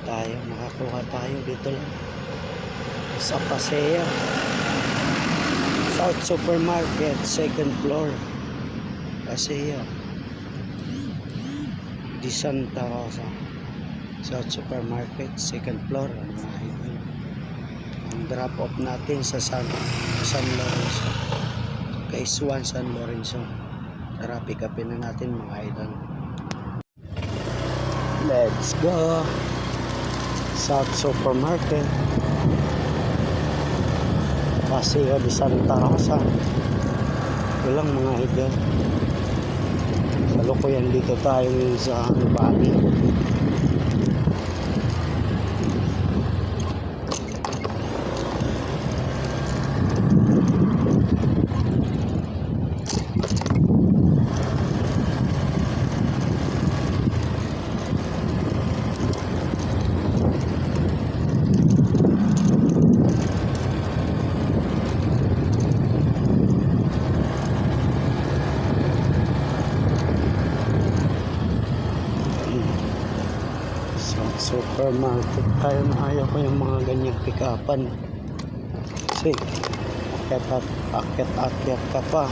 tayo, nakakuha tayo dito lang sa Paseo South Supermarket, second floor, Paseo di Santa Rosa. South Supermarket, second floor, mga idol. Ang drop off natin sa San Lorenzo, Phase 1 San Lorenzo. Tara, pick upin na natin, mga idol. Let's go South Supermarket, Paseo de Santa Rosa. Ito lang, mga idol. Salukuyan dito tayo sa Bali. Supermarket tayo, na ayaw ko yung mga ganyang pick-upan kasi akyat ka pa.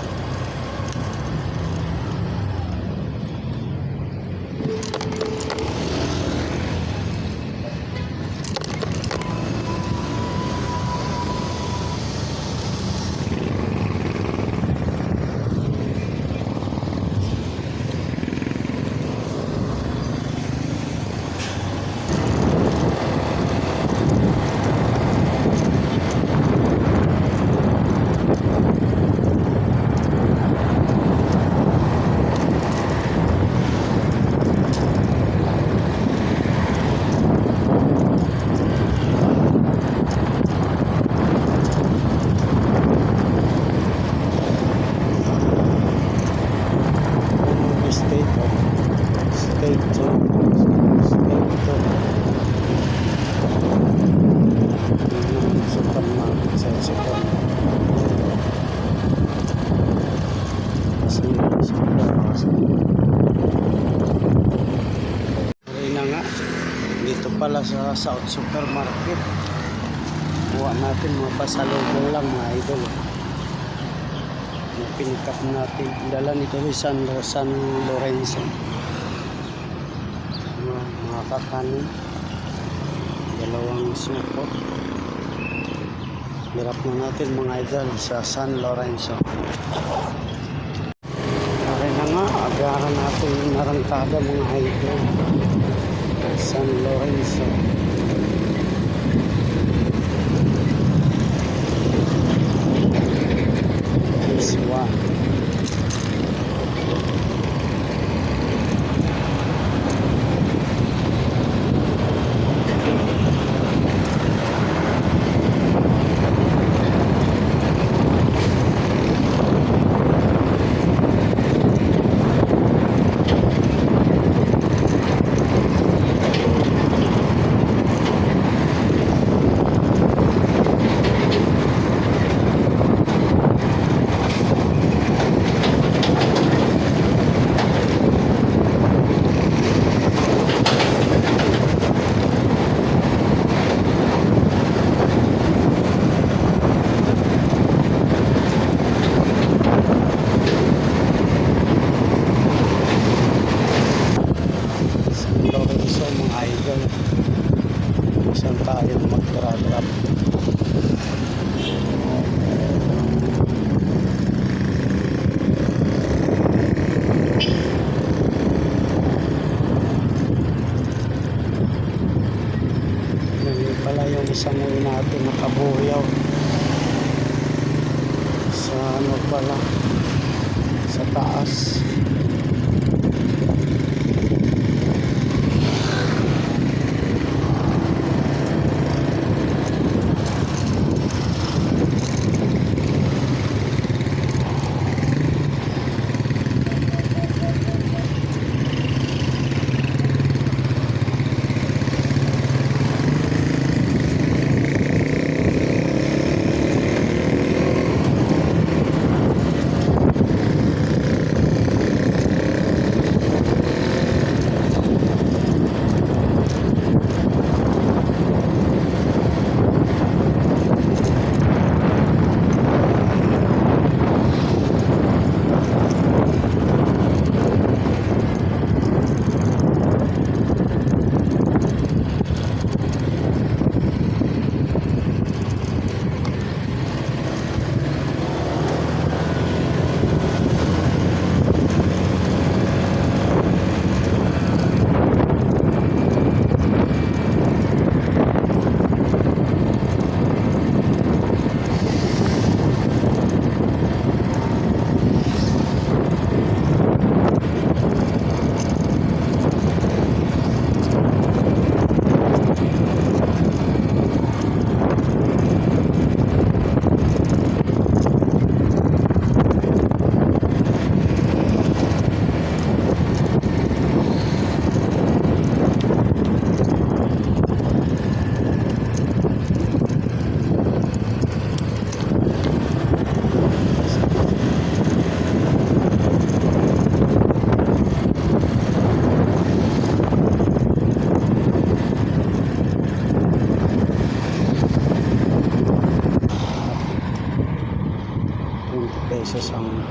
Dito pala sa South Supermarket, kuha natin mga pasalubong lang, mga idol. Pinikap natin, dala nito ni San Lorenzo, mga kakanin, dalawang suko. Hirap na natin, mga idol, sa San Lorenzo. Kaya na nga, agaran natin yung narangkada, mga idol. San Lorenzo. Phase 1. Saan tayo mag-drop? Yan pala yung isang uwi natin nakabuyaw sa ano pala, sa taas.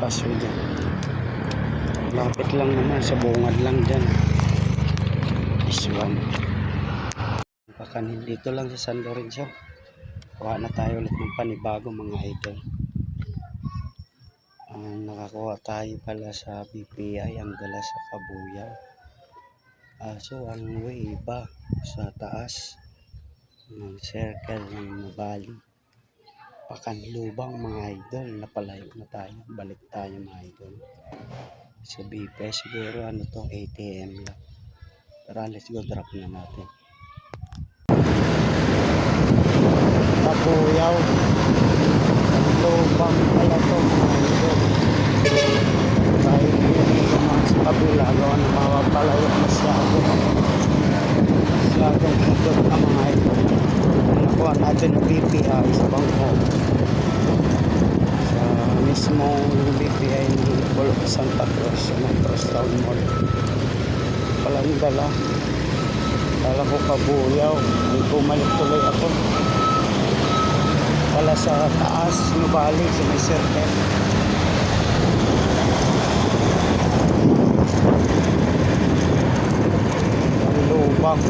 paso dyan. Lapit lang naman, sa bungad lang dyan. This one. Kakanin dito lang sa San Lorenzo. Kuha na tayo ulit ng panibago mga idol. Nakakuha tayo pala sa BPI ang dala sa Kabuyaw. So ang way iba sa taas ng circle ng Mabali. Pakanlubang mga idol, napalayo na tayo. Balik tayo mga idol. Sa BPI siguro ano to, ATM lang. Tara, let's go, drop na natin. Kabuyaw. Lubang pala to mga idol. Tayo dito naman sa kabila. Gawa na mawapalayo masyado. Masyadong pagod na mga idol. Nakuha natin ang BPI sa bangko. Sa mismong BPI ng Bulok Santa Cruz sa Metros Town Mall. Palang dala. Kala ko Kabuyaw. Ay bumalik tuloy ako. Pala sa taas, nubalik sa may circle. Ang lubang.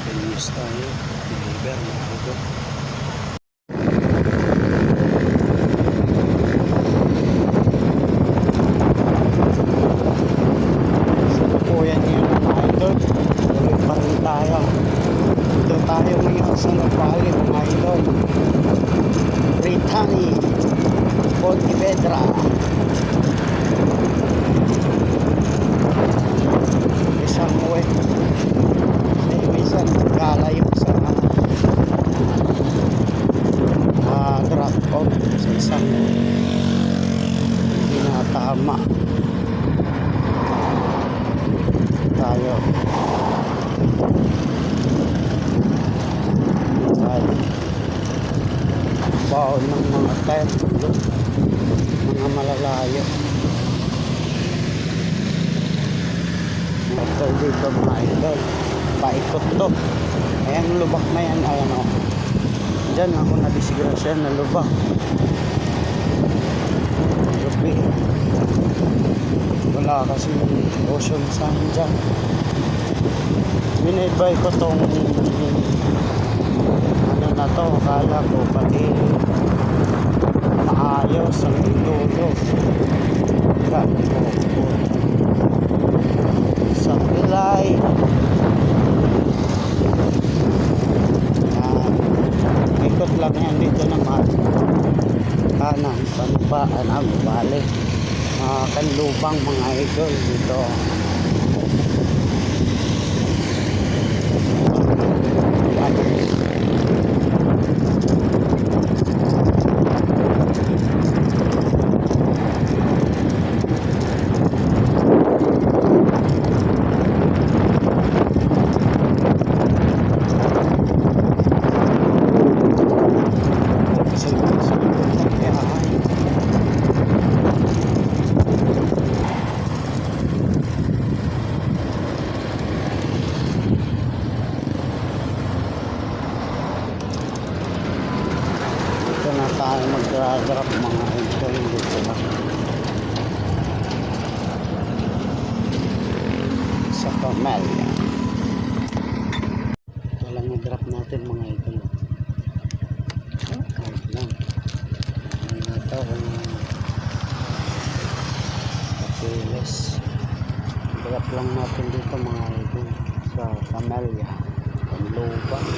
Continuous tayo. Deliver mga idol. Sa po yan yun mga idol. Tuloy pa rin tayo. Dito tayo ngayon sa Nopali mga idol. Ritani Pontevedra. Isang uwi. Minsan kalayo sa drop off sa isang hindi na tama tayo baon ng mga tire mga malalayo motor dito mga idol paikot to ayan lubak na yan ayan o Dyan ako nadisgrasya na lubak. Gabi. Wala kasi ocean sign dyan. Binibay ko tong ano na to, akala ko pati maayos ang ilolo. Gani ko sa pilay. Ikot lang yan dito naman. Kanan, panibaan ang bali. Mga kanlubang mga idol dito. Tayo mag-drop mga idol dito na sa Camellia. Ito lang na-drop natin mga idol. Okay lang. Ito kung kapilis. Drop lang natin dito mga idol sa Camellia. Panlubang.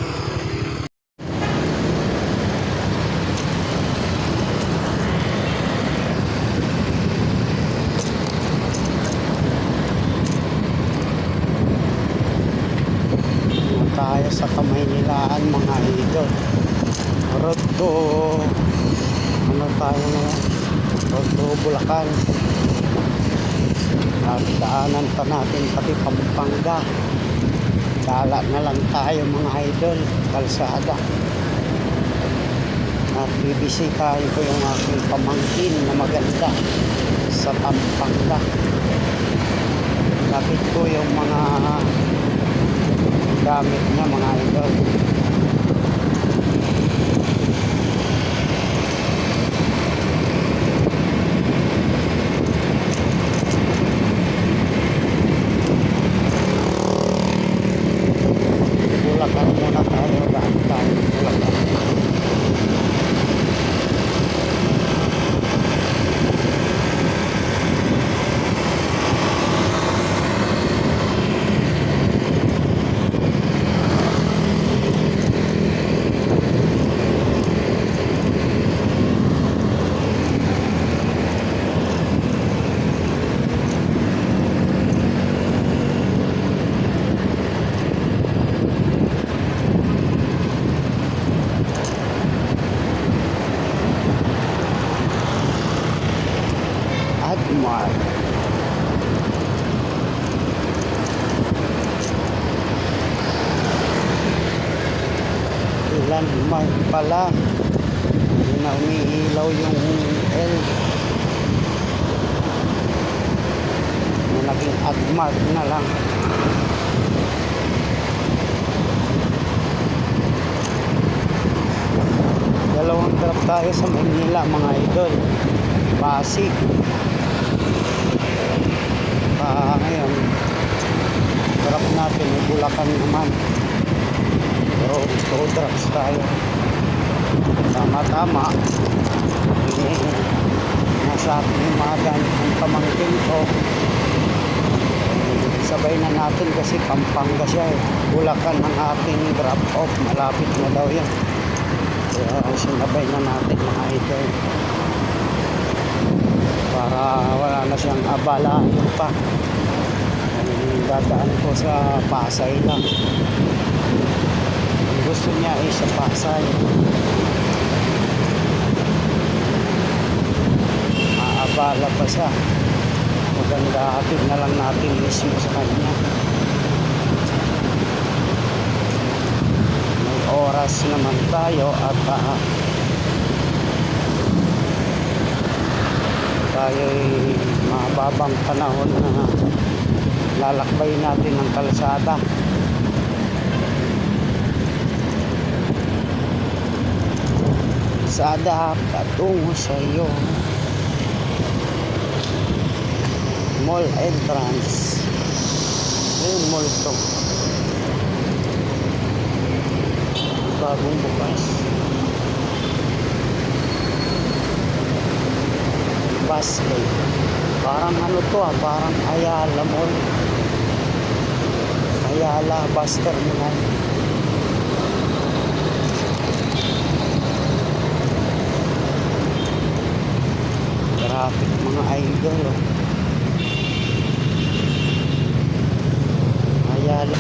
Tayo sa Kamaynilaan mga idol. Road to ano tayo ngayon? Road to Bulacan. At daanan pa natin pati Pampanga. Dala na lang tayo mga idol. Kalsada. At bibisitahin ko yung aking pamangkin na maganda sa Pampanga. Lapit ko yung mga gamit niya mga idol. Bulacan muna tayo. Daan tayo Bulacan. Admar. Landmark pala. Hindi na umiilaw yung L. Naging Admar na lang. Dalawang trap tayo sa Manila mga idol. Pasig. Ngayon trap natin ay Bulacan naman. Pero 2 drops tayo. Tama-tama. Nasa akin yung mga gamit ng pamangkin ko. Sabay na natin kasi Pampanga siya eh. Bulacan ang ating drop off. Malapit na daw yan. Kaya sinabay na natin mga idol. Para wala na siyang abala pa. Dadaan ko sa Pasay lang. Gusto niya ay sa Pasay. Maabala pa siya. Maganda hatid na lang natin mismo sa kanya. May oras naman tayo at tayo'y mababang panahon na lalakbay natin ang kalsada. kalsada patungo sa iyo. Mall entrance. Yung mall to. Bagong bukas. Busway. Parang ano to parang Ayala Mall. Ayala Bus Terminal. Traffic mga idol. Ayala.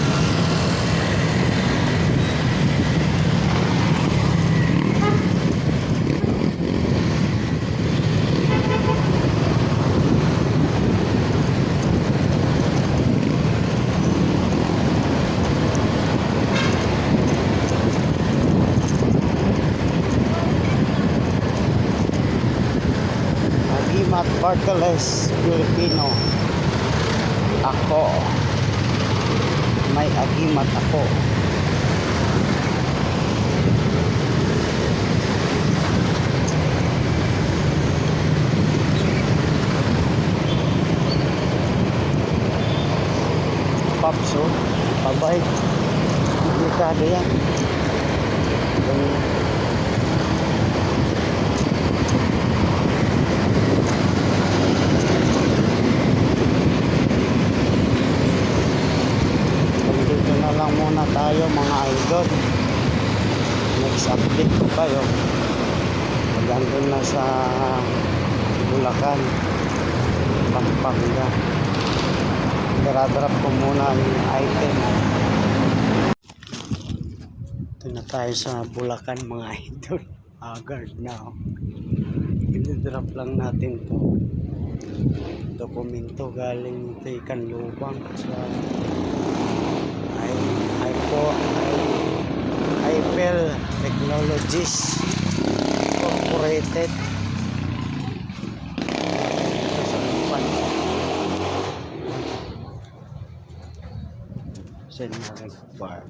Agimat Barteles Filipino. Ako. May agimat ako. Papso. Pabay. Delikado yan. Ganyan. Dito na lang muna tayo mga idol. Next update ko kayo pag andun na sa Bulacan, Pampanga. Dara-drop ko muna yung item. Ito na tayo sa Bulacan mga idol. Agad na. I-drop lang natin to dokumento galing kay Kanlubang sa Ipel Technologies Incorporated. Sa Park.